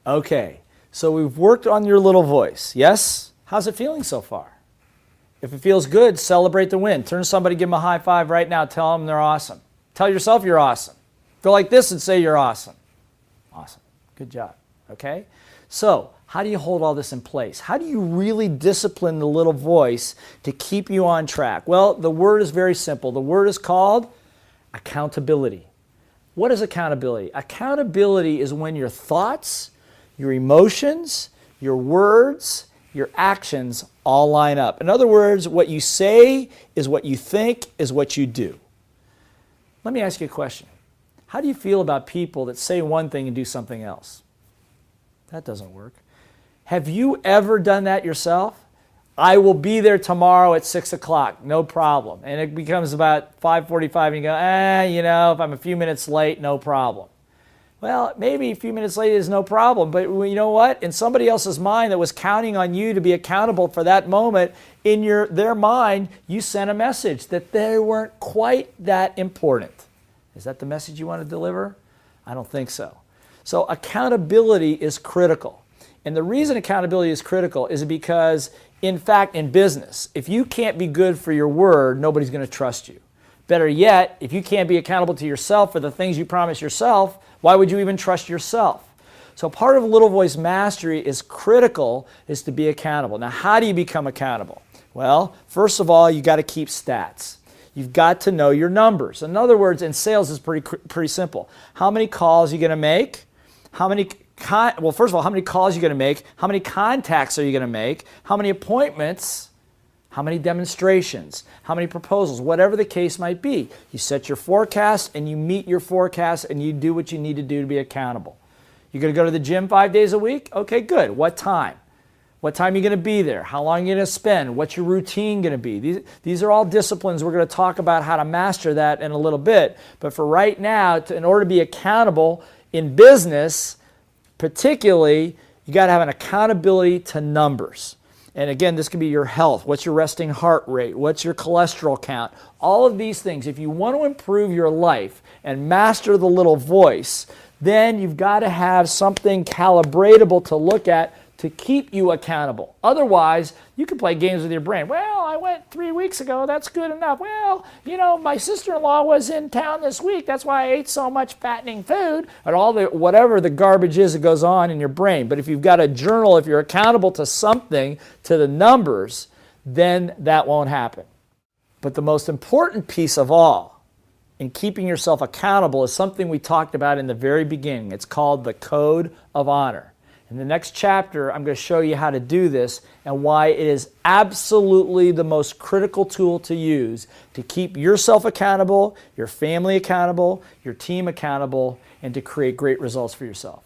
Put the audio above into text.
Okay, so we've worked on your little voice, yes? How's it feeling so far? If it feels good, celebrate the win. Turn to somebody, give them a high five right now, tell them they're awesome. Tell yourself you're awesome. Go like this and say you're awesome. Awesome, good job, okay? So, how do you hold all this in place? How do you really discipline the little voice to keep you on track? Well, the word is very simple. The word is called accountability. What is accountability? Accountability is when your thoughts, your emotions, your words, your actions all line up. In other words, what you say is what you think is what you do. Let me ask you a question. How do you feel about people that say one thing and do something else? That doesn't work. Have you ever done that yourself? I will be there tomorrow at 6 o'clock, no problem. And it becomes about 5:45 and you go, if I'm a few minutes late, no problem. Well, maybe a few minutes late is no problem, but you know what? In somebody else's mind that was counting on you to be accountable for that moment, in their mind, you sent a message that they weren't quite that important. Is that the message you want to deliver? I don't think so. So accountability is critical. And the reason accountability is critical is because, in fact, in business, if you can't be good for your word, nobody's going to trust you. Better yet, if you can't be accountable to yourself for the things you promise yourself, why would you even trust yourself? So part of little voice mastery is critical, is to be accountable. Now, how do you become accountable? Well, first of all, you got to keep stats. You've got to know your numbers. In other words, in sales, it's pretty simple. How many calls are you going to make? Well, first of all, how many calls are you going to make? How many contacts are you going to make? How many appointments? How many demonstrations? How many proposals? Whatever the case might be. You set your forecast and you meet your forecast and you do what you need to do to be accountable. You're going to go to the gym 5 days a week? Okay, good. What time? What time are you going to be there? How long are you going to spend? What's your routine going to be? These are all disciplines. We're going to talk about how to master that in a little bit. But for right now, in order to be accountable in business, particularly, you got to have an accountability to numbers. And again, this could be your health. What's your resting heart rate? What's your cholesterol count? All of these things. If you want to improve your life and master the little voice, then you've got to have something calibratable to look at to keep you accountable. Otherwise, you can play games with your brain. Well, I went 3 weeks ago. That's good enough. Well, my sister-in-law was in town this week. That's why I ate so much fattening food. And all the whatever the garbage is that goes on in your brain. But if you've got a journal, if you're accountable to something, to the numbers, then that won't happen. But the most important piece of all in keeping yourself accountable is something we talked about in the very beginning. It's called the Code of Honor. In the next chapter, I'm going to show you how to do this and why it is absolutely the most critical tool to use to keep yourself accountable, your family accountable, your team accountable, and to create great results for yourself.